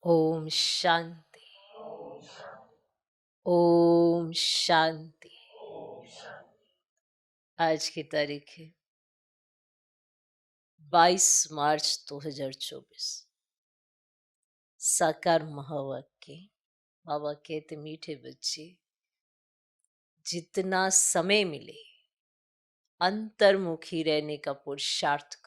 ओम शांति। ओम शांति। आज की तारीख है 22 मार्च 2024। साकार महावाक्य। बाबा कहते मीठे बच्चे, जितना समय मिले अंतर्मुखी रहने का पुरुषार्थ करो।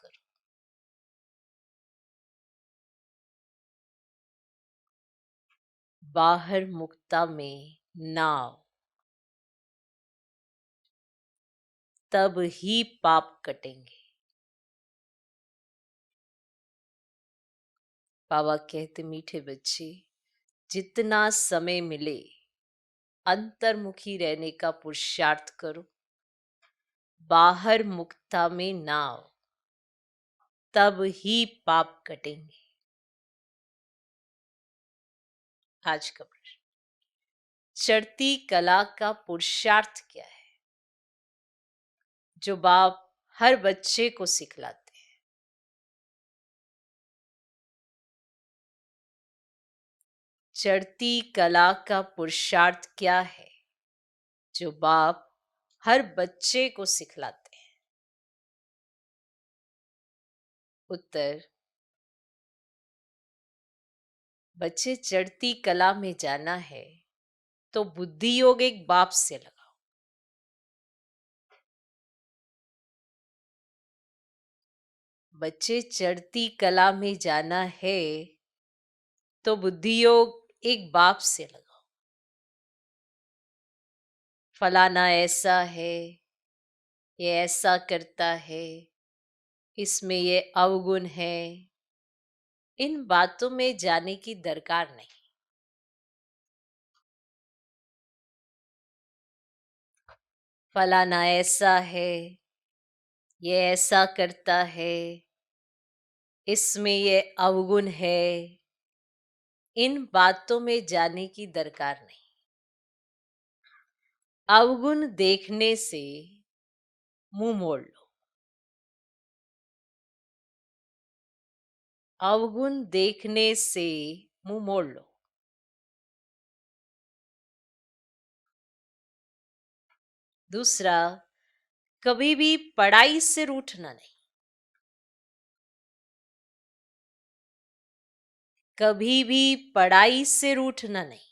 बाहर मुक्ता में ना आओ, तब ही पाप कटेंगे। बाबा कहते मीठे बच्चे, जितना समय मिले अंतर्मुखी रहने का पुरुषार्थ करो। बाहर मुक्ता में ना आओ, तब ही पाप कटेंगे। आज का प्रश्न, चढ़ती कला का पुरुषार्थ क्या है जो बाप हर बच्चे को सिखलाते हैं? चढ़ती कला का पुरुषार्थ क्या है जो बाप हर बच्चे को सिखलाते हैं? उत्तर, बच्चे चढ़ती कला में जाना है तो बुद्धि योग एक बाप से लगाओ। बच्चे चढ़ती कला में जाना है तो बुद्धि योग एक बाप से लगाओ। फलाना ऐसा है, ये ऐसा करता है, इसमें ये अवगुण है, इन बातों में जाने की दरकार नहीं। फलाना ऐसा है, ये ऐसा करता है, इसमें ये अवगुण है, इन बातों में जाने की दरकार नहीं। अवगुण देखने से मुंह मोड़ लो। अवगुण देखने से मुंह मोड़ लो। दूसरा, कभी भी पढ़ाई से रूठना नहीं। कभी भी पढ़ाई से रूठना नहीं।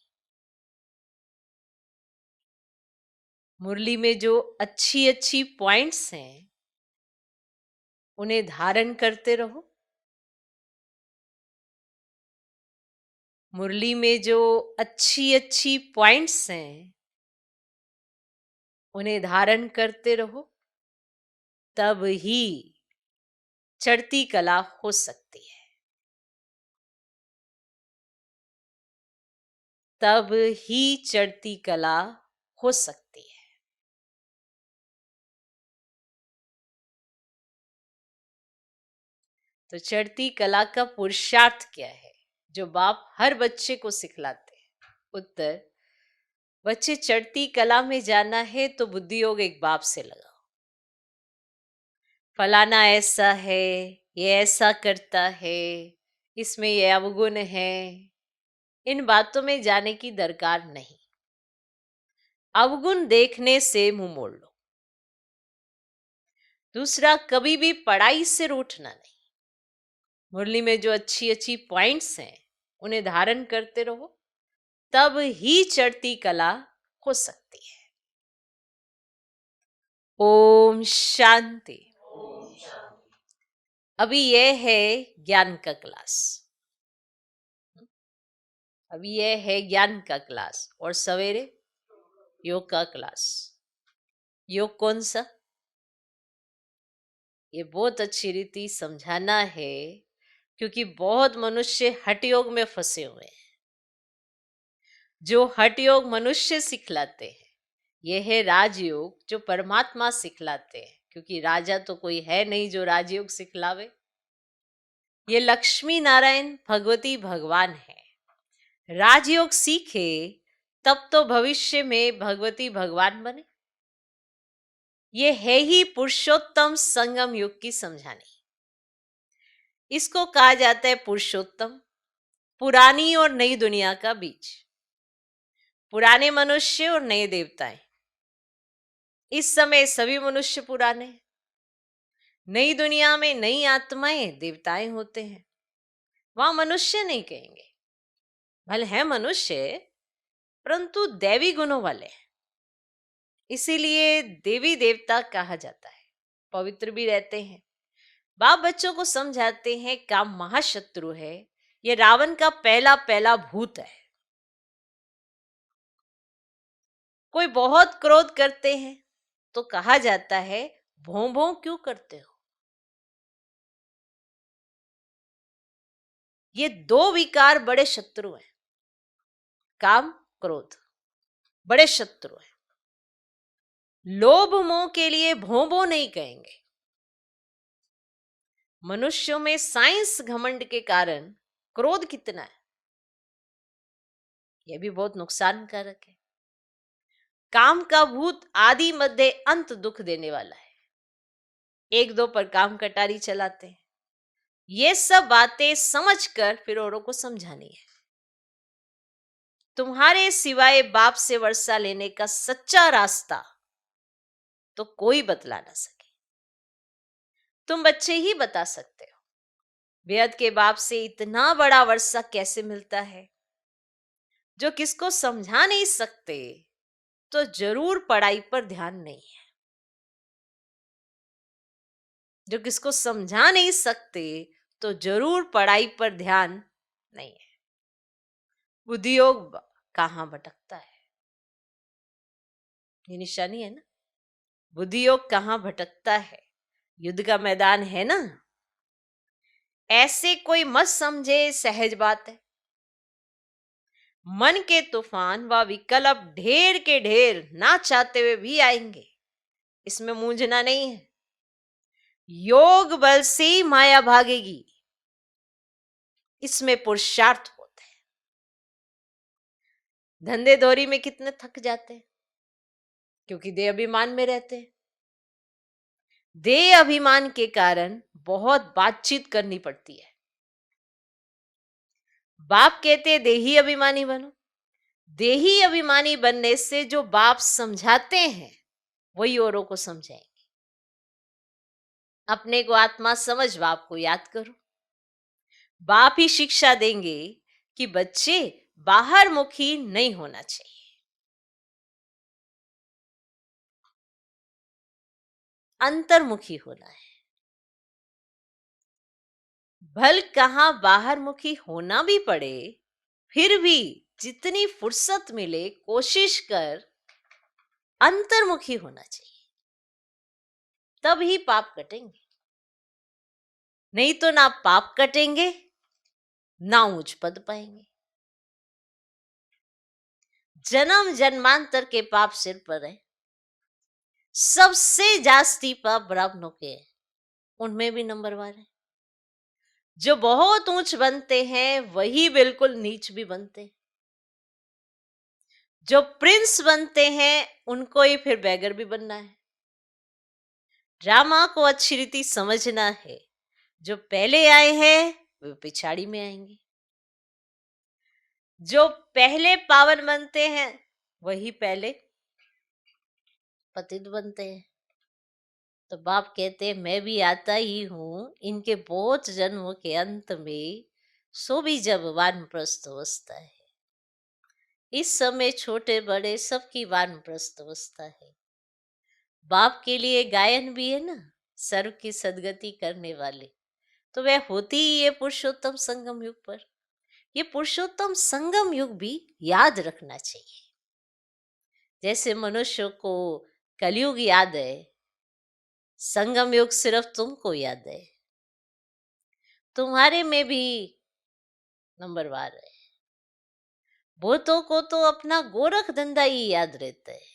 मुरली में जो अच्छी अच्छी पॉइंट्स हैं उन्हें धारण करते रहो। मुरली में जो अच्छी अच्छी पॉइंट्स हैं उन्हें धारण करते रहो, तब ही चढ़ती कला हो सकती है। तब ही चढ़ती कला हो सकती है। तो चढ़ती कला का पुरुषार्थ क्या है जो बाप हर बच्चे को सिखलाते हैं? उत्तर, बच्चे चढ़ती कला में जाना है तो बुद्धि योग एक बाप से लगाओ। फलाना ऐसा है, ये ऐसा करता है, इसमें ये अवगुण है, इन बातों में जाने की दरकार नहीं। अवगुण देखने से मुंह मोड़ लो। दूसरा, कभी भी पढ़ाई से रूठना नहीं। मुरली में जो अच्छी अच्छी पॉइंट्स हैं उन्हें धारण करते रहो, तब ही चढ़ती कला हो सकती है। ओम शांति। अभी यह है ज्ञान का क्लास। अभी यह है ज्ञान का क्लास और सवेरे योग का क्लास। योग कौन सा? ये बहुत अच्छी रीति समझाना है क्योंकि बहुत मनुष्य हठ योग में फंसे हुए हैं। जो हठ योग मनुष्य सिखलाते हैं यह है राजयोग जो परमात्मा सिखलाते हैं, क्योंकि राजा तो कोई है नहीं जो राजयोग सिखलावे। ये लक्ष्मी नारायण भगवती भगवान है। राजयोग सीखे तब तो भविष्य में भगवती भगवान बने। ये है ही पुरुषोत्तम संगम युग की समझानी। इसको कहा जाता है पुरुषोत्तम, पुरानी और नई दुनिया का बीच, पुराने मनुष्य और नए देवताएं। इस समय सभी मनुष्य पुराने हैं। नई दुनिया में नई आत्माएं देवताएं होते हैं। वहां मनुष्य नहीं कहेंगे, भले है मनुष्य परंतु दैवी गुणों वाले हैं, इसीलिए देवी देवता कहा जाता है। पवित्र भी रहते हैं। बाप बच्चों को समझाते हैं काम महाशत्रु है, ये रावण का पहला पहला भूत है। कोई बहुत क्रोध करते हैं तो कहा जाता है भों भों क्यों करते हो। ये दो विकार बड़े शत्रु हैं, काम क्रोध बड़े शत्रु हैं। लोभ मोह के लिए भों भों नहीं कहेंगे। मनुष्यों में साइंस घमंड के कारण क्रोध कितना है, यह भी बहुत नुकसानकारक है। काम का भूत आदि मध्य अंत दुख देने वाला है। एक दो पर काम कटारी चलाते हैं। ये सब बातें समझकर फिर औरों को समझानी है। तुम्हारे सिवाय बाप से वर्षा लेने का सच्चा रास्ता तो कोई बतला ना सके, तुम बच्चे ही बता सकते हो। बेहद के बाप से इतना बड़ा वर्षा कैसे मिलता है। जो किसको समझा नहीं सकते तो जरूर पढ़ाई पर ध्यान नहीं है। जो किसको समझा नहीं सकते तो जरूर पढ़ाई पर ध्यान नहीं है। बुद्धियोग कहां भटकता है, ये निशानी है ना। बुद्धियोग कहां भटकता है, युद्ध का मैदान है ना। ऐसे कोई मत समझे, सहज बात है। मन के तूफान व विकल्प ढेर के ढेर ना चाहते हुए भी आएंगे, इसमें मूंझना नहीं है। योग बल से ही माया भागेगी, इसमें पुरुषार्थ होता है। धंधे दौरी में कितने थक जाते हैं, क्योंकि देह अभिमान में रहते हैं। देह अभिमान के कारण बहुत बातचीत करनी पड़ती है। बाप कहते हैं देही अभिमानी बनो। देही अभिमानी बनने से जो बाप समझाते हैं वही औरों को समझाएंगे। अपने को आत्मा समझ बाप को याद करो। बाप ही शिक्षा देंगे कि बच्चे बाहर मुखी नहीं होना चाहिए, अंतर्मुखी होना है। भल कहां बाहर मुखी होना भी पड़े, फिर भी जितनी फुर्सत मिले कोशिश कर अंतर्मुखी होना चाहिए, तब ही पाप कटेंगे। नहीं तो ना पाप कटेंगे ना उच्च पद पाएंगे। जन्म जन्मांतर के पाप सिर पर है। सबसे जास्ती पाप ब्राह्मणों के हैं, उनमें भी नंबर 1 है। जो बहुत ऊंच बनते हैं वही बिल्कुल नीच भी बनते हैं। जो प्रिंस बनते हैं उनको ही फिर बैगर भी बनना है। ड्रामा को अच्छी रीति समझना है। जो पहले आए हैं वे पिछाड़ी में आएंगे। जो पहले पावन बनते हैं वही पहले पतित बनते हैं। तो बाप कहते हैं मैं भी आता ही हूं इनके बहुत जन्मों के अंत में, सो भी जब वानप्रस्थ अवस्था है। इस समय छोटे बड़े सबकी वानप्रस्थ अवस्था है। बाप के लिए गायन भी है ना, सर्व की सदगति करने वाले। तो वह होती ही ये पुरुषोत्तम संगम युग पर। ये पुरुषोत्तम संगम युग भी याद रखना चाहिए। जैसे मनुष्यों को कलयुग याद है, संगम युग सिर्फ तुमको याद है। तुम्हारे में भी नंबर 1 है। भूतों को तो अपना गोरख धंधा ही याद रहता है।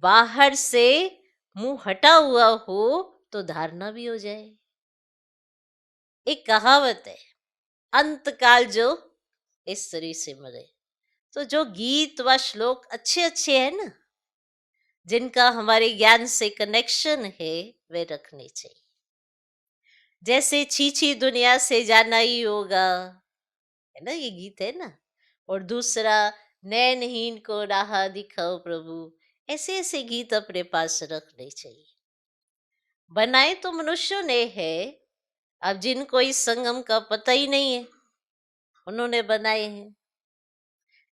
बाहर से मुंह हटा हुआ हो तो धारणा भी हो जाए। एक कहावत है, अंतकाल जो स्त्री से मरे। तो जो गीत व श्लोक अच्छे अच्छे हैं ना, जिनका हमारे ज्ञान से कनेक्शन है, वे रखने चाहिए। जैसे छीछी दुनिया से जाना ही होगा, है ना, ये गीत है ना। और दूसरा, नैनहीन को राह दिखाओ प्रभु। ऐसे ऐसे गीत अपने पास रखने चाहिए। बनाए तो मनुष्यों ने है, अब जिनको इस संगम का पता ही नहीं है, उन्होंने बनाए हैं।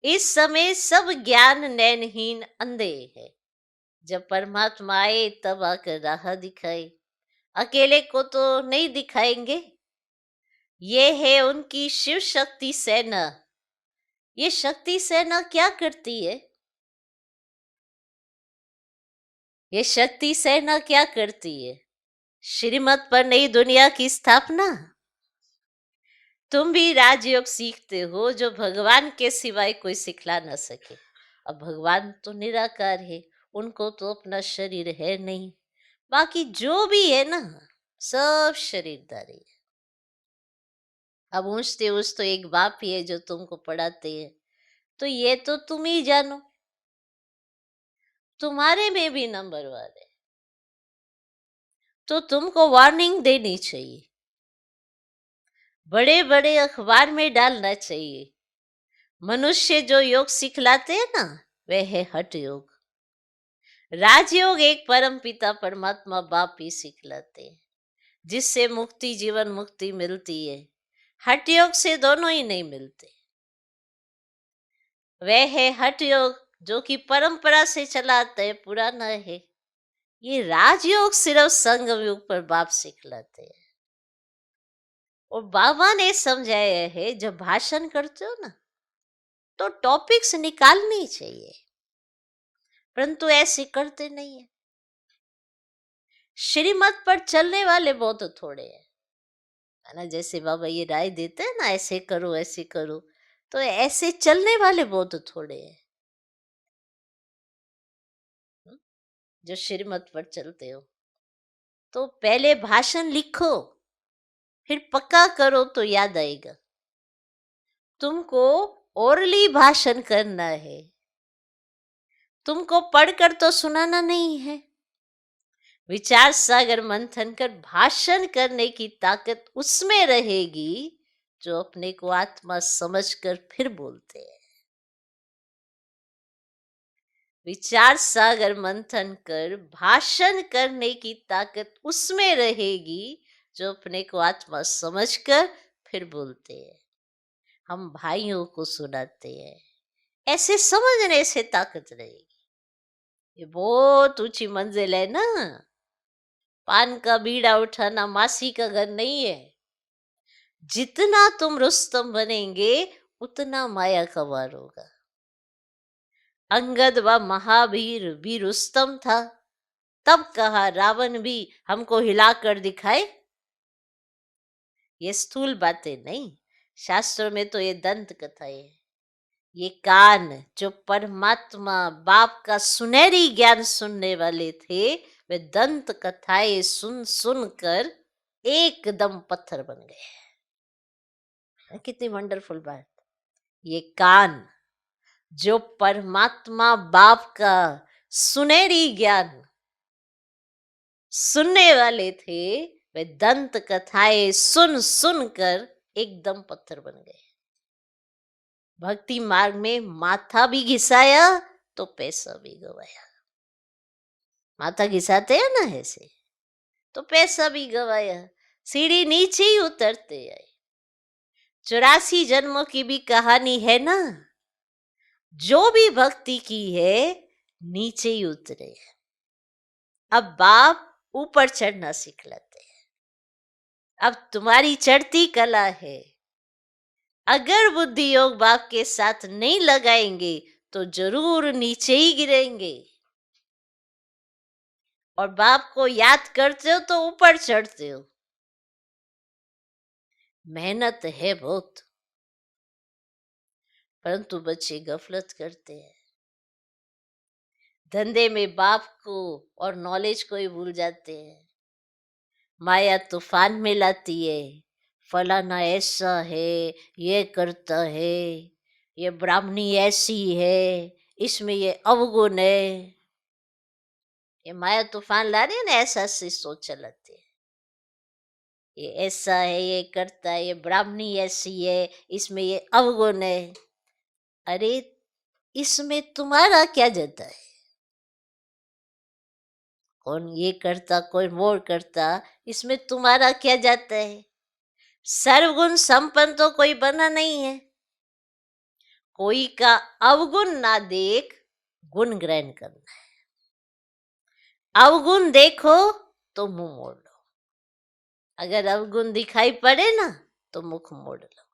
इस समय सब ज्ञान नैनहीन अंधे है, जब परमात्मा आए तब आकर राह दिखाए। अकेले को तो नहीं दिखाएंगे। ये है उनकी शिव शक्ति सेना। ये शक्ति सेना क्या करती है? ये शक्ति सेना क्या करती है? श्रीमत पर नई दुनिया की स्थापना। तुम भी राजयोग सीखते हो जो भगवान के सिवाय कोई सिखला ना सके। अब भगवान तो निराकार है, उनको तो अपना शरीर है नहीं। बाकी जो भी है ना, सब शरीरदारी है। अब ऊंचते ऊंच तो एक बाप ही है जो तुमको पढ़ाते हैं। तो ये तो तुम ही जानो, तुम्हारे में भी नंबरवार है, तो तुमको वार्निंग देनी चाहिए, बड़े बड़े अखबार में डालना चाहिए। मनुष्य जो योग सिखलाते हैं ना, वह है हठ योग। राजयोग एक परम पिता परमात्मा बाप ही सिखलाते हैं, जिससे मुक्ति, जीवन मुक्ति मिलती है। हठ योग से दोनों ही नहीं मिलते। वह है हठ योग जो कि परंपरा से चला आता है, पुराना है। ये राजयोग सिर्फ संगम युग पर बाप सिखलाते हैं। और बाबा ने समझाया है, जब भाषण करते हो ना, तो टॉपिक्स निकालनी चाहिए, परंतु ऐसे करते नहीं है। श्रीमत पर चलने वाले बहुत थोड़े हैं, है ना। जैसे बाबा ये राय देते हैं ना, ऐसे करो ऐसे करो, तो ऐसे चलने वाले बहुत थोड़े हैं। जो श्रीमत पर चलते हो, तो पहले भाषण लिखो, फिर पक्का करो तो याद आएगा। तुमको ओरली भाषण करना है, तुमको पढ़कर तो सुनाना नहीं है। विचार सागर मंथन कर भाषण करने की ताकत उसमें रहेगी जो अपने को आत्मा समझकर फिर बोलते हैं। विचार सागर मंथन कर भाषण करने की ताकत उसमें रहेगी जो अपने को आत्मा समझकर फिर बोलते हैं। हम भाइयों को सुनाते हैं, ऐसे समझने से ताकत रहेगी। ये बहुत ऊंची मंजिल है ना। पान का बीड़ा उठाना मासी का घर नहीं है। जितना तुम रुस्तम बनेंगे, उतना माया का वार होगा। अंगद व महावीर भी रुस्तम था, तब कहा रावण भी हमको हिलाकर दिखाए। ये स्थूल बातें नहीं, शास्त्रों में तो ये दंत कथाएं हैं। ये कान जो परमात्मा बाप का सुनहरी ज्ञान सुनने वाले थे, वे दंत कथाएं सुन सुनकर एकदम पत्थर बन गए। कितनी वंडरफुल बात। ये कान जो परमात्मा बाप का सुनहरी ज्ञान सुनने वाले थे, वे दंत कथाएं सुन सुनकर एकदम पत्थर बन गए। भक्ति मार्ग में माथा भी घिसाया तो पैसा भी गवाया। माथा घिसाते हैं ना ऐसे, तो पैसा भी गवाया, सीढ़ी नीचे ही उतरते आए। 84 जन्मों की भी कहानी है ना। जो भी भक्ति की है, नीचे ही उतरे। अब बाप ऊपर चढ़ना सिखलाते हैं। अब तुम्हारी चढ़ती कला है। अगर बुद्धि योग बाप के साथ नहीं लगाएंगे तो जरूर नीचे ही गिरेंगे। और बाप को याद करते हो तो ऊपर चढ़ते हो। मेहनत है बहुत, परंतु बच्चे गफलत करते हैं। धंधे में बाप को और नॉलेज को ही भूल जाते हैं। माया तूफान में लाती है, फलाना ऐसा है, ये करता है, ये ब्राह्मणी ऐसी है, इसमें ये अवगुण है। ये माया तूफान ला रही है ना, ऐसा से सोच चलाते हैं। ये ऐसा है, ये करता है, ये ब्राह्मणी ऐसी है, इसमें ये अवगुण है। अरे इसमें तुम्हारा क्या जाता है? कौन ये करता, कोई वो करता, इसमें तुम्हारा क्या जाता है? सर्वगुण संपन्न तो कोई बना नहीं है। कोई का अवगुण ना देख गुण ग्रहण करना है। अवगुण देखो तो मुंह मोड़ लो। अगर अवगुण दिखाई पड़े ना तो मुख मोड़ लो।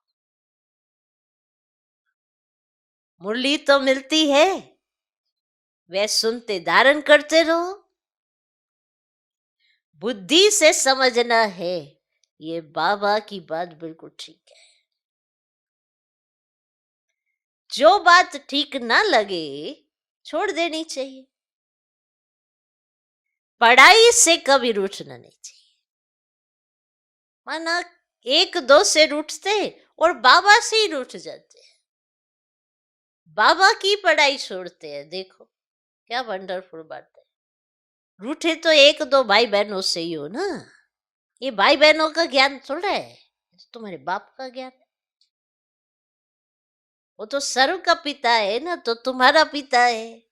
मुरली तो मिलती है, वह सुनते धारण करते रहो। बुद्धि से समझना है, ये बाबा की बात बिल्कुल ठीक है। जो बात ठीक ना लगे छोड़ देनी चाहिए। पढ़ाई से कभी रूठना नहीं चाहिए। माना एक दो से रूठते और बाबा से ही रूठ जाते हैं, बाबा की पढ़ाई छोड़ते हैं। देखो क्या वंडरफुल बात है। रूठे तो एक दो भाई बहनों से ही हो ना। ये भाई बहनों का ज्ञान थोड़ा है, तुम्हारे बाप का ज्ञान है। वो तो सर्व का पिता है ना, तो तुम्हारा पिता है।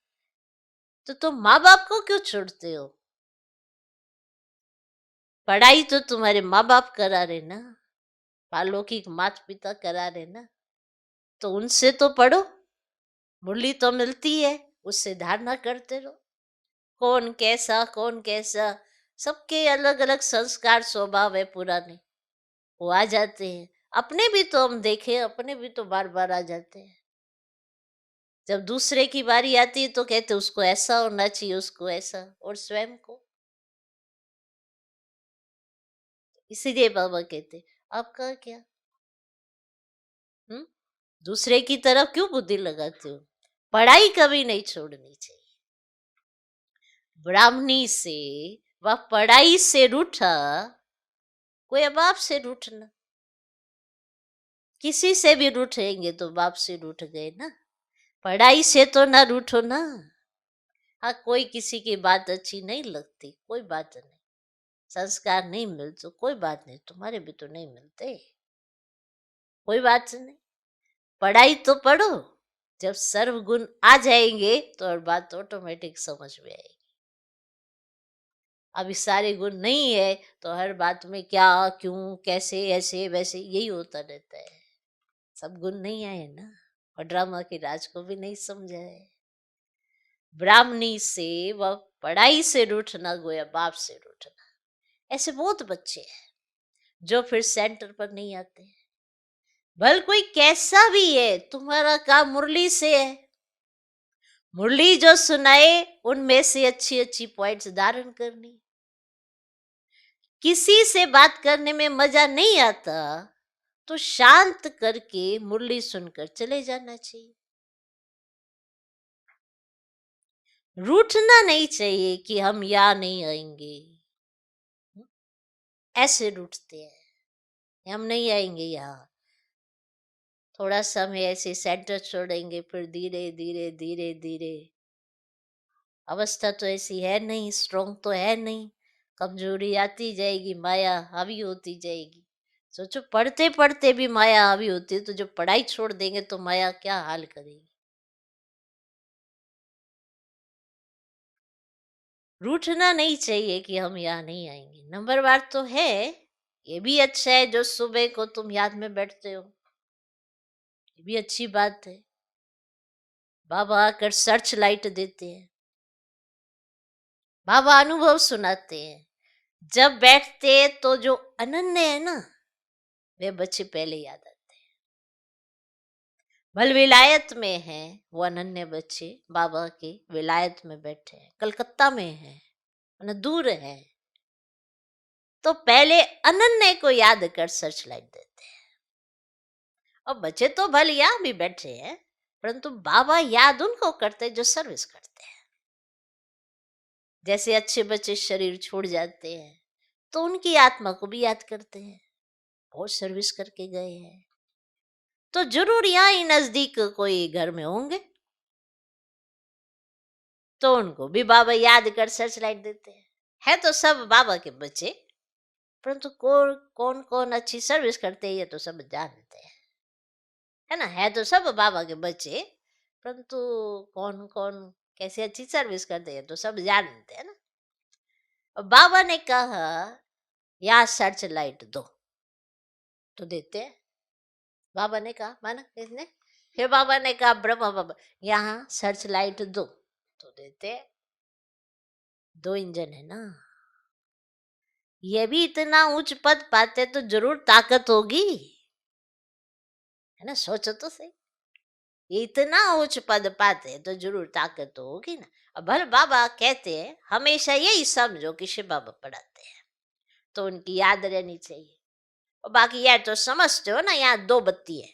तो तुम माँ बाप को क्यों छोड़ते हो? पढ़ाई तो तुम्हारे माँ बाप करा रहे ना, पालौकिक माता पिता करा रहे ना, तो उनसे तो पढ़ो। मुरली तो मिलती है, उससे धारणा करते रहो। कौन कैसा कौन कैसा, सबके अलग अलग संस्कार स्वभाव है पुराने, वो आ जाते हैं। अपने भी तो हम देखें, अपने भी तो बार बार आ जाते हैं। जब दूसरे की बारी आती है तो कहते उसको ऐसा होना चाहिए, उसको ऐसा, और स्वयं को। इसीलिए बाबा कहते आपका क्या? हम्म दूसरे की तरफ क्यों बुद्धि लगाते हो? पढ़ाई कभी नहीं छोड़नी चाहिए। ब्राह्मणी से वह पढ़ाई से रूठा, कोई अब बाप से रूठना। किसी से भी रूठेंगे तो बाप से रूठ गए ना, पढ़ाई से तो ना रूठो ना। हाँ, कोई किसी की बात अच्छी नहीं लगती, कोई बात नहीं। संस्कार नहीं मिलते, कोई बात नहीं, तुम्हारे भी तो नहीं मिलते, कोई बात नहीं। पढ़ाई तो पढ़ो, जब सर्व गुण आ जाएंगे तो हर बात ऑटोमेटिक समझ में आएगी। अभी सारे गुण नहीं है तो हर बात में क्या क्यों कैसे ऐसे वैसे यही होता रहता है। सब गुण नहीं आए ना, और ड्रामा के राज को भी नहीं समझा है। ब्राह्मणी से वह पढ़ाई से रूठना, गोया बाप से रूठना। ऐसे बहुत बच्चे हैं जो फिर सेंटर पर नहीं आते हैं। भल कोई कैसा भी है, तुम्हारा काम मुरली से है। मुरली जो सुनाए उनमें से अच्छी अच्छी पॉइंट्स धारण करनी। किसी से बात करने में मजा नहीं आता तो शांत करके मुरली सुनकर चले जाना चाहिए। रूठना नहीं चाहिए कि हम यहाँ नहीं आएंगे, ऐसे रूठते हैं हम नहीं आएंगे यहाँ। थोड़ा समय ऐसे सेंटर छोड़ेंगे, फिर धीरे धीरे धीरे धीरे। अवस्था तो ऐसी है नहीं, स्ट्रोंग तो है नहीं, कमजोरी आती जाएगी, माया हावी होती जाएगी। सोचो पढ़ते पढ़ते भी माया हावी होती है, तो जब पढ़ाई छोड़ देंगे तो माया क्या हाल करेगी। रूठना नहीं चाहिए कि हम यहाँ नहीं आएंगे। नंबर वार तो है, ये भी अच्छा है जो सुबह को तुम याद में बैठते हो, ये भी अच्छी बात है। बाबा आकर सर्च लाइट देते हैं, बाबा अनुभव सुनाते हैं। जब बैठते हैं तो जो अनन्य है ना, वे बच्चे पहले याद आते हैं। भल विलायत में है वो अनन्य बच्चे, बाबा के विलायत में बैठे हैं, कलकत्ता में है, दूर है, तो पहले अनन्य को याद कर सर्च लाइट देते हैं। और बच्चे तो भले यहाँ भी बैठे हैं, परंतु बाबा याद उनको करते जो सर्विस करते हैं। जैसे अच्छे बच्चे शरीर छोड़ जाते हैं तो उनकी आत्मा को भी याद करते हैं, बहुत सर्विस करके गए हैं। तो जरूर यहाँ ही नजदीक कोई घर में होंगे, तो उनको भी बाबा याद कर सर्च लाइट देते हैं। है तो सब बाबा के बच्चे, परंतु कौन कौन कौन अच्छी सर्विस करते हैं ये तो सब जानते हैं, है ना। है तो सब बाबा के बच्चे, परंतु कौन कौन कैसे अच्छी सर्विस करते हैं तो सब जानते हैं ना। और बाबा ने कहा यहाँ सर्च लाइट दो, तो देते हैं। बाबा ने कहा, माना किसने? फिर बाबा ने कहा ब्रह्मा बाबा यहाँ सर्च लाइट दो, तो देते हैं। दो इंजन है ना। ये भी इतना उच्च पद पाते तो जरूर ताकत होगी, है ना। सोचो तो सही, ये इतना उच्च पद पाते तो जरूर ताकत तो होगी ना। अब भले बाबा कहते हैं हमेशा यही समझो कि शिव बाबा पढ़ाते हैं, तो उनकी याद रहनी चाहिए। और बाकी यार तो समझते हो ना, यहाँ दो बत्ती है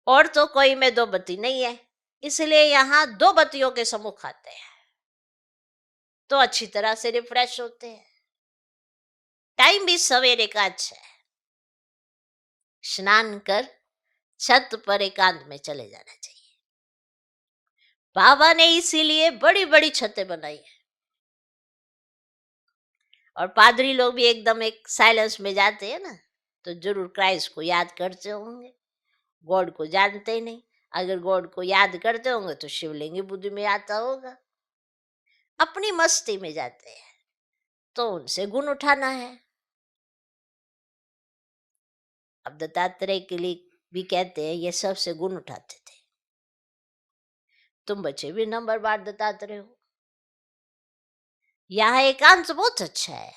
और तो कोई में दो बत्ती नहीं है, इसलिए यहाँ दो बत्तियों के सम्मुख आते हैं तो अच्छी तरह से रिफ्रेश होते हैं। टाइम भी सवेरे का अच्छा है, स्नान कर छत पर एकांत में चले जाना चाहिए। बाबा ने इसीलिए बड़ी बड़ी छतें बनाई है, और पादरी लोग भी एकदम एक साइलेंस में जाते हैं ना, तो जरूर क्राइस्ट को याद करते होंगे। गॉड को जानते ही नहीं, अगर गॉड को याद करते होंगे तो शिवलिंग बुद्धि में आता होगा। अपनी मस्ती में जाते हैं तो उनसे गुण उठाना है। अब दत्तात्रेय के लिए भी कहते हैं ये सबसे गुण उठाते थे। तुम बच्चे भी नंबर बार दत्तात्रेय हो। यहाँ एकांत बहुत अच्छा है,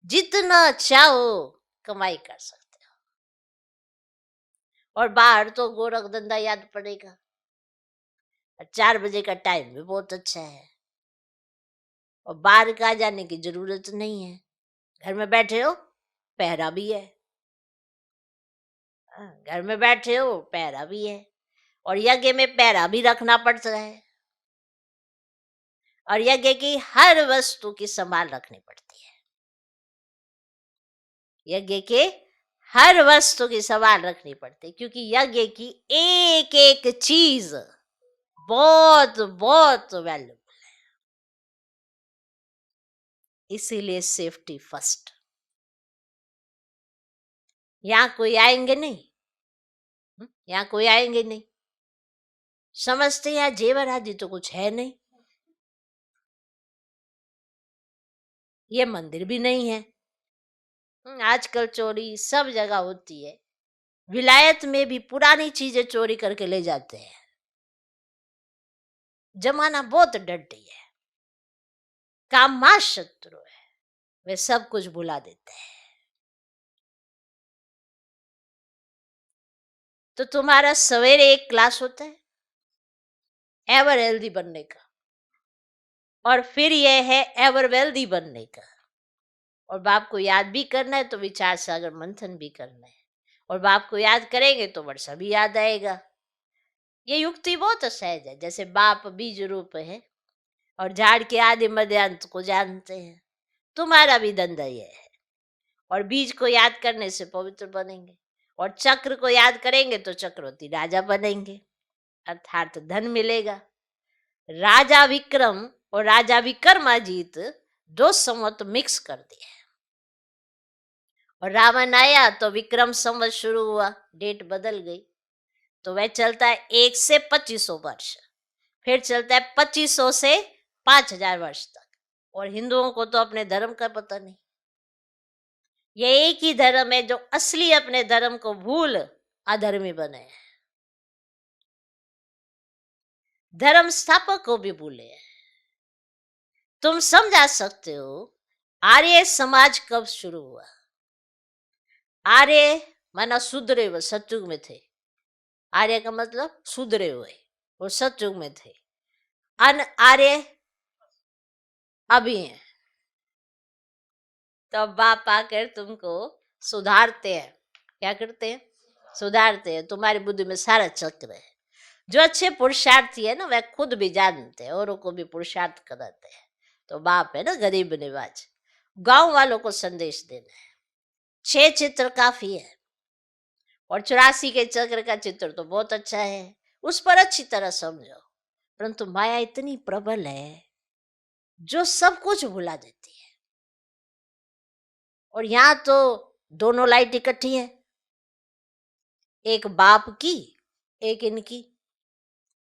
जितना चाहो कमाई कर सकते हो। और बाहर तो गोरख धंधा याद पड़ेगा। 4 बजे का टाइम भी बहुत अच्छा है, और बाहर का जाने की जरूरत नहीं है। घर में बैठे हो पहरा भी है, घर में बैठे हो पहरा भी है, और यज्ञ में पहरा भी रखना पड़ता है, और यज्ञ की हर वस्तु की संभाल रखनी पड़ती है। यज्ञ के हर वस्तु की संभाल रखनी पड़ती है, क्योंकि यज्ञ की एक एक चीज बहुत बहुत वैल्यूबल, इसीलिए सेफ्टी फर्स्ट। यहाँ कोई आएंगे नहीं, यहाँ कोई आएंगे नहीं, समझते यहाँ जेवर आदि तो कुछ है नहीं, ये मंदिर भी नहीं है। आजकल चोरी सब जगह होती है, विलायत में भी पुरानी चीजें चोरी करके ले जाते हैं। जमाना बहुत डरती है, कामा शत्रु है, वे सब कुछ भुला देते हैं। तो तुम्हारा सवेरे एक क्लास होता है एवर हेल्दी बनने का, और फिर यह है एवर वेल्दी बनने का। और बाप को याद भी करना है तो विचार सागर मंथन भी करना है, और बाप को याद करेंगे तो वर्षा भी याद आएगा। ये युक्ति बहुत सहज है। जैसे बाप बीज रूप है और झाड़ के आदि मध्य अंत को जानते हैं, तुम्हारा भी धंधा ये है। और बीज को याद करने से पवित्र बनेंगे, और चक्र को याद करेंगे तो चक्रवर्ती राजा बनेंगे, अर्थात धन मिलेगा। राजा विक्रम और राजा विक्रमाजीत दो संवत मिक्स कर दिए, और रावण आया तो विक्रम संवत शुरू हुआ, डेट बदल गई, तो वह चलता है 1 से 2500 वर्ष, फिर चलता है 2500 से 5000 वर्ष तक। और हिंदुओं को तो अपने धर्म का पता नहीं, ये एक ही धर्म है जो असली अपने धर्म को भूल अधर्मी बने हैं, धर्म स्थापक को भी भूले हैं। तुम समझा सकते हो आर्य समाज कब शुरू हुआ? आर्य माना सुधरे हुए, सतयुग में थे। आर्य का मतलब सुधरे हुए, वो सतयुग में थे। अन आर्य अभी हैं। तो बाप आकर तुमको सुधारते हैं। क्या करते हैं? सुधारते हैं। तुम्हारी बुद्धि में सारा चक्र है। जो अच्छे पुरुषार्थी है ना, वह खुद भी जानते हैं, औरों को भी पुरुषार्थ कराते हैं। तो बाप है ना गरीब निवाज, गांव वालों को संदेश देना है। 6 चित्र काफी है, और 84 के चक्र का चित्र तो बहुत अच्छा है, उस पर अच्छी तरह समझो। परंतु माया इतनी प्रबल है, जो सब कुछ भुला देती है। और यहाँ तो दोनों लाइट इकट्ठी है, एक बाप की एक इनकी,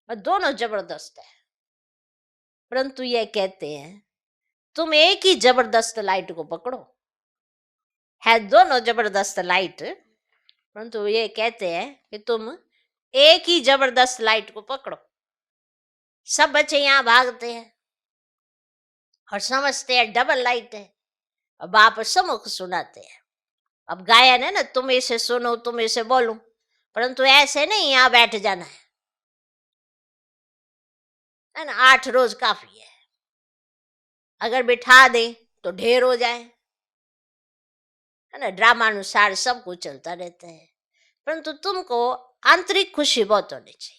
और दोनों जबरदस्त है। परंतु ये कहते हैं तुम एक ही जबरदस्त लाइट को पकड़ो। है दोनों जबरदस्त लाइट, परंतु ये कहते हैं कि तुम एक ही जबरदस्त लाइट को पकड़ो। सब बच्चे यहाँ भागते हैं और समझते हैं डबल लाइट है। अब आप सम्मुख सुनाते हैं। अब गायन है ना, तुम इसे सुनो तुम इसे बोलो, परंतु ऐसे नहीं यहाँ बैठ जाना है ना। 8 रोज काफी है, अगर बिठा दें तो ढेर हो जाए, है ना। ड्रामानुसार सब कुछ चलता रहता है, परंतु तुमको आंतरिक खुशी बहुत होनी चाहिए।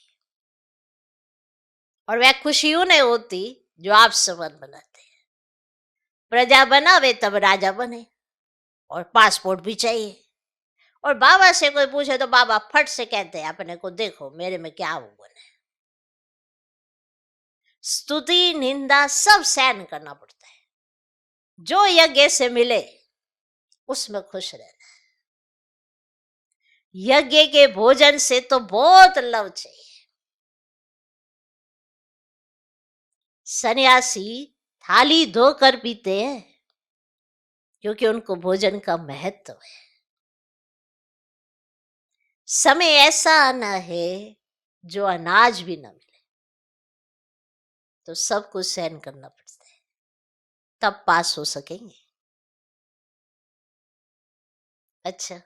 और वह खुशी उन्हें होती जो आप संबंध बनाते हैं। प्रजा बनावे तब राजा बने, और पासपोर्ट भी चाहिए। और बाबा से कोई पूछे तो बाबा फट से कहते हैं अपने को देखो मेरे में क्या अवगुण है। स्तुति निंदा सब सहन करना पड़ता है। जो यज्ञ से मिले उसमें खुश रहना। यज्ञ के भोजन से तो बहुत लव चाहिए। सन्यासी थाली धोकर पीते हैं क्योंकि उनको भोजन का महत्व है। समय ऐसा आना है जो अनाज भी न मिले, तो सब कुछ सहन करना पड़ता है, तब पास हो सकेंगे। अच्छा,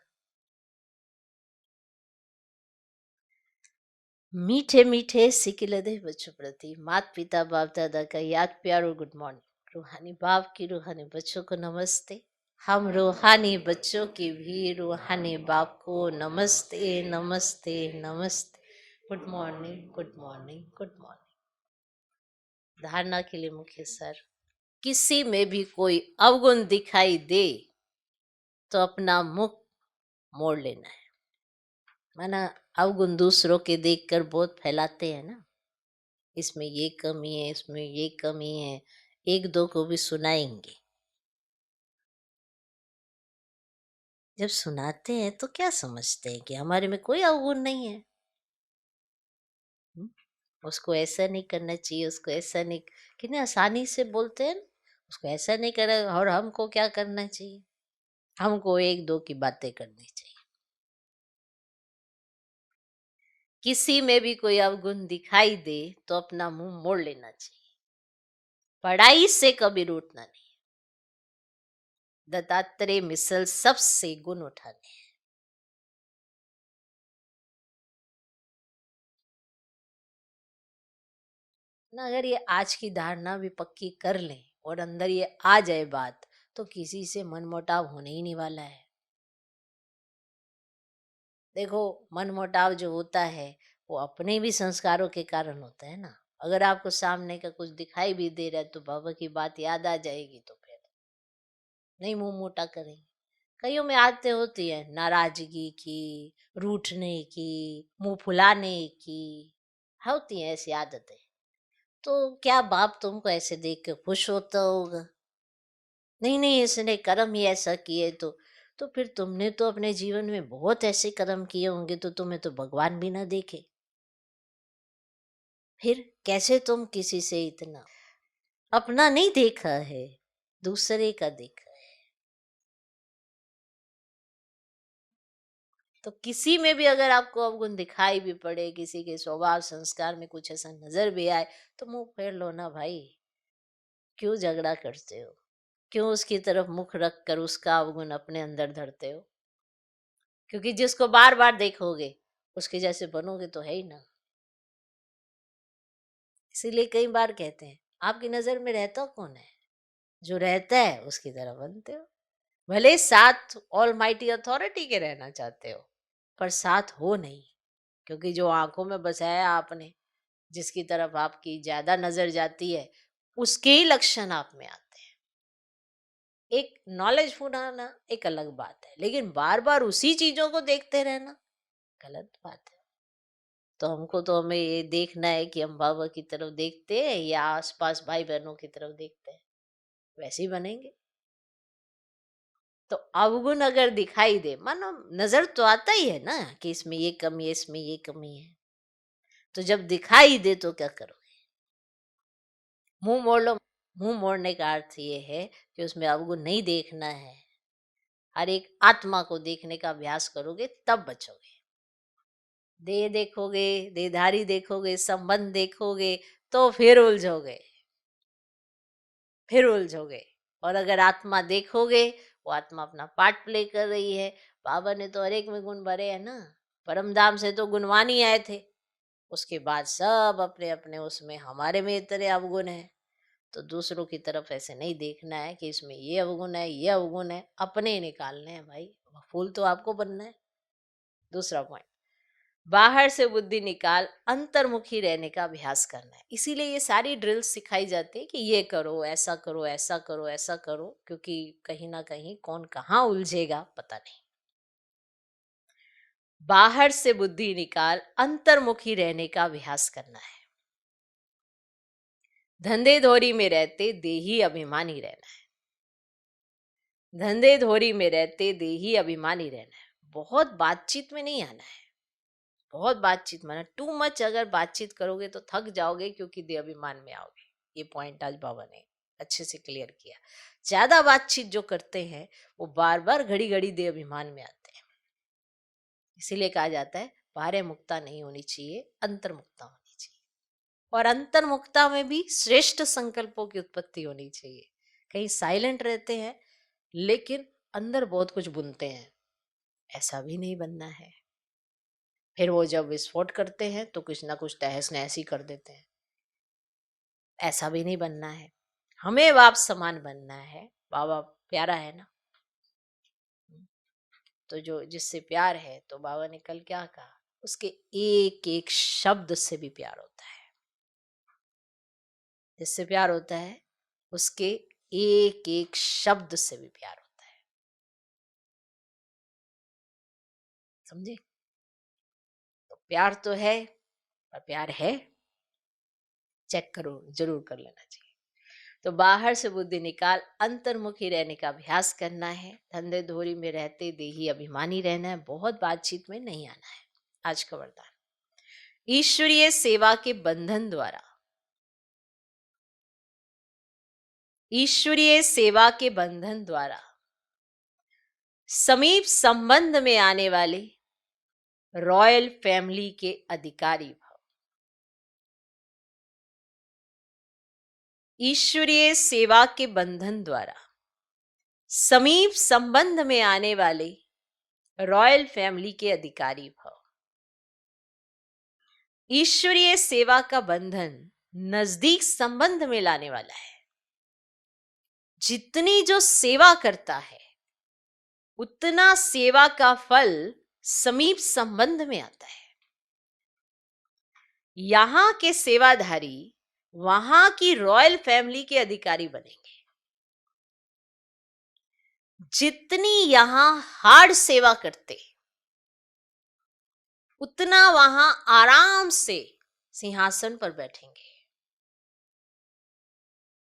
मीठे मीठे सिकिलदे बच्चों प्रति माता पिता बाप दादा का याद प्यार और गुड मॉर्निंग। रूहानी बाप की रूहानी बच्चों को नमस्ते। हम रूहानी बच्चों की भी रूहानी बाप को नमस्ते नमस्ते नमस्ते। Good morning good morning good morning. धारणा के लिए मुख्य सर, किसी में भी कोई अवगुण दिखाई दे तो अपना मुख मोड़ लेना है। माना अवगुण दूसरों के देखकर बहुत फैलाते हैं ना, इसमें ये कमी है इसमें ये कमी है, एक दो को भी सुनाएंगे। जब सुनाते हैं तो क्या समझते हैं कि हमारे में कोई अवगुण नहीं है। उसको ऐसा नहीं करना चाहिए, उसको ऐसा नहीं, कितने आसानी से बोलते हैं, उसको ऐसा नहीं करना। और हमको क्या करना चाहिए? हमको एक दो की बातें करनी चाहिए। किसी में भी कोई अवगुण दिखाई दे तो अपना मुंह मोड़ लेना चाहिए। पढ़ाई से कभी रूठना नहीं। दत्तात्रेय मिसल सबसे गुण उठाने हैं। ना अगर ये आज की धारणा भी पक्की कर लें और अंदर ये आ जाए बात, तो किसी से मनमुटाव होने ही नहीं वाला है। देखो, मनमुटाव जो होता है वो अपने भी संस्कारों के कारण होता है ना। अगर आपको सामने का कुछ दिखाई भी दे रहा है तो बाबा की बात याद आ जाएगी तो फिर नहीं मुंह मोटा करेंगे। कईयों में आदतें होती है नाराजगी की, रूठने की, मुंह फुलाने की, होती हैं ऐसी आदतें। तो क्या बाप तुमको ऐसे देख के खुश होता होगा? नहीं नहीं, इसने कर्म ही ऐसा किए तो फिर तुमने तो अपने जीवन में बहुत ऐसे कर्म किए होंगे तो तुम्हें तो भगवान भी ना देखे। फिर कैसे तुम किसी से इतना अपना नहीं देखा है, दूसरे का देखा है। तो किसी में भी अगर आपको अवगुण दिखाई भी पड़े, किसी के स्वभाव संस्कार में कुछ ऐसा नजर भी आए, तो मुंह फेर लो ना भाई। क्यों झगड़ा करते हो? क्यों उसकी तरफ मुख रख कर उसका अवगुण अपने अंदर धरते हो? क्योंकि जिसको बार बार देखोगे उसके जैसे बनोगे तो है ही ना। इसीलिए कई बार कहते हैं आपकी नजर में रहता कौन है? जो रहता है उसकी तरह बनते हो। भले साथ ऑल माइटी अथॉरिटी के रहना चाहते हो, पर साथ हो नहीं। क्योंकि जो आंखों में बसाया आपने, जिसकी तरफ आपकी ज्यादा नजर जाती है, उसके ही लक्षण आप में आते हैं। एक नॉलेज फुलाना एक अलग बात है, लेकिन बार बार उसी चीजों को देखते रहना गलत बात है। तो हमको तो हमें ये देखना है कि हम बाबा की तरफ देखते हैं या आसपास भाई बहनों की तरफ देखते हैं। वैसे ही बनेंगे। तो अवगुण अगर दिखाई दे, मानो नजर तो आता ही है ना कि इसमें ये कमी है, इसमें ये कमी है, तो जब दिखाई दे तो क्या करो? मुंह मोड़ लो। मुंह मोड़ने का अर्थ ये है कि उसमें अवगुण नहीं देखना है, हर एक आत्मा को देखने का अभ्यास करोगे तब बचोगे। देह देखोगे, देहधारी देखोगे, संबंध देखोगे, तो फिर उलझोगे, फिर उलझोगे। और अगर आत्मा देखोगे, वो आत्मा अपना पार्ट प्ले कर रही है। बाबा ने तो हर एक में गुण भरे हैं ना। परमधाम से तो गुणवान ही आए थे, उसके बाद सब अपने अपने उसमें, हमारे में इतने अवगुण है। तो दूसरों की तरफ ऐसे नहीं देखना है कि इसमें ये अवगुण है, ये अवगुण है, अपने ही निकालने हैं भाई। फूल तो आपको बनना है। दूसरा पॉइंट, बाहर से बुद्धि निकाल, अंतर्मुखी रहने का अभ्यास करना है। इसीलिए ये सारी ड्रिल्स सिखाई जाती है कि ये करो, ऐसा करो, ऐसा करो, ऐसा करो, क्योंकि कहीं ना कहीं कौन कहाँ उलझेगा पता नहीं। बाहर से बुद्धि निकाल, अंतर्मुखी रहने का अभ्यास करना है। धंधे धोरी में रहते देही अभिमानी रहना है। धंधे धोरी में रहते देही अभिमानी रहना है। बहुत बातचीत में नहीं आना है। बहुत बातचीत माना टू मच, अगर बातचीत करोगे तो थक जाओगे, क्योंकि देह अभिमान में आओगे। ये पॉइंट आज बाबा ने अच्छे से क्लियर किया। ज्यादा बातचीत जो करते हैं वो बार बार घड़ी घड़ी देह अभिमान में आते हैं। इसीलिए कहा जाता है बाह्य मुक्ता नहीं होनी चाहिए, अंतर्मुक्ता होनी चाहिए। और अंतर्मुक्ता में भी श्रेष्ठ संकल्पों की उत्पत्ति होनी चाहिए। कहीं साइलेंट रहते हैं लेकिन अंदर बहुत कुछ बुनते हैं, ऐसा भी नहीं बनना है। फिर वो जब विस्फोट करते हैं तो कुछ ना कुछ तहस नहस ही कर देते हैं, ऐसा भी नहीं बनना है। हमें बाप समान बनना है। बाबा प्यारा है ना, तो जो जिससे प्यार है, तो बाबा ने कल क्या कहा, उसके एक एक शब्द से भी प्यार होता है। जिससे प्यार होता है उसके एक एक शब्द से भी प्यार होता है। समझे? तो प्यार तो है, पर प्यार है, चेक करो, जरूर कर लेना चाहिए। तो बाहर से बुद्धि निकाल, अंतर्मुखी रहने का अभ्यास करना है। धंधे धोरी में रहते देही अभिमानी रहना है। बहुत बातचीत में नहीं आना है। आज का वरदान, ईश्वरीय सेवा के बंधन द्वारा, ईश्वरीय सेवा के बंधन द्वारा समीप संबंध में आने वाले रॉयल फैमिली के अधिकारी भव। ईश्वरीय सेवा के बंधन द्वारा समीप संबंध में आने वाले रॉयल फैमिली के अधिकारी भव। ईश्वरीय सेवा का बंधन नजदीक संबंध में लाने वाला है। जितनी जो सेवा करता है उतना सेवा का फल समीप संबंध में आता है। यहां के सेवाधारी वहां की रॉयल फैमिली के अधिकारी बनेंगे। जितनी यहां हार्ड सेवा करते उतना वहां आराम से सिंहासन पर बैठेंगे।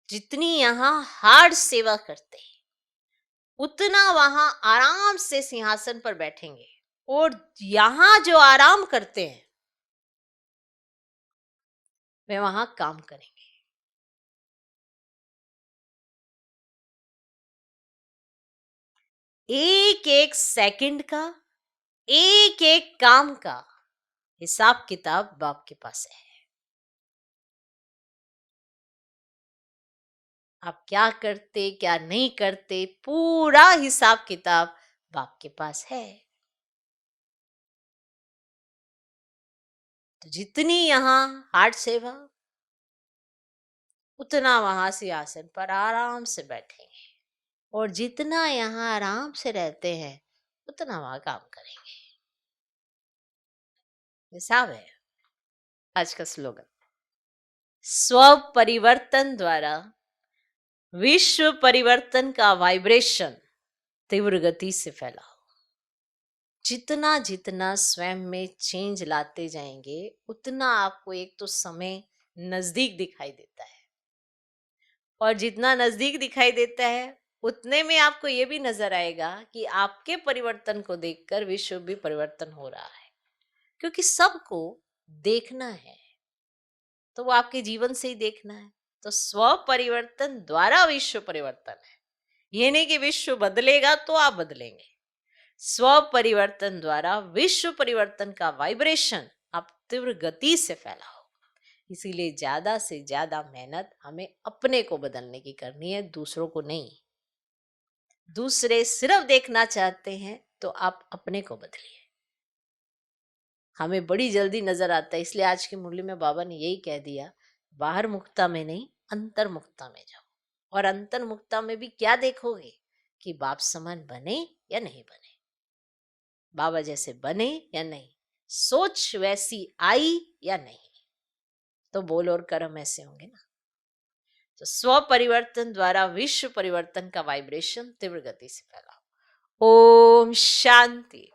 जितनी यहां हार्ड सेवा करते उतना वहां आराम से सिंहासन पर बैठेंगे। और यहां जो आराम करते हैं वे वहां काम करेंगे। एक एक सेकंड का, एक एक काम का हिसाब किताब बाप के पास है। आप क्या करते क्या नहीं करते, पूरा हिसाब किताब बाप के पास है। तो जितनी यहाँ हार्ड सेवा उतना वहां से आसन पर आराम से बैठेंगे। और जितना यहाँ आराम से रहते हैं उतना वहां काम करेंगे। हिसाब है। आज का स्लोगन, स्व परिवर्तन द्वारा विश्व परिवर्तन का वाइब्रेशन तीव्र गति से फैलाओ। जितना जितना स्वयं में चेंज लाते जाएंगे उतना आपको एक तो समय नजदीक दिखाई देता है, और जितना नजदीक दिखाई देता है उतने में आपको ये भी नजर आएगा कि आपके परिवर्तन को देखकर विश्व भी परिवर्तन हो रहा है, क्योंकि सबको देखना है तो वो आपके जीवन से ही देखना है। तो स्व परिवर्तन द्वारा विश्व परिवर्तन है। ये नहीं कि विश्व बदलेगा तो आप बदलेंगे। स्व परिवर्तन द्वारा विश्व परिवर्तन का वाइब्रेशन आप तीव्र गति से फैलाओ। इसीलिए ज्यादा से ज्यादा मेहनत हमें अपने को बदलने की करनी है, दूसरों को नहीं। दूसरे सिर्फ देखना चाहते हैं तो आप अपने को बदलिए। हमें बड़ी जल्दी नजर आता है, इसलिए आज की मुरली में बाबा ने यही कह दिया, बाहर मुक्ता में नहीं अंतर्मुक्ता में जाओ। और अंतर्मुक्ता में भी क्या देखोगे कि बाप समान बने या नहीं बने, बाबा जैसे बने या नहीं, सोच वैसी आई या नहीं, तो बोल और कर्म ऐसे होंगे ना। तो स्व परिवर्तन द्वारा विश्व परिवर्तन का वाइब्रेशन तीव्र गति से फैलाओ। ओम शांति।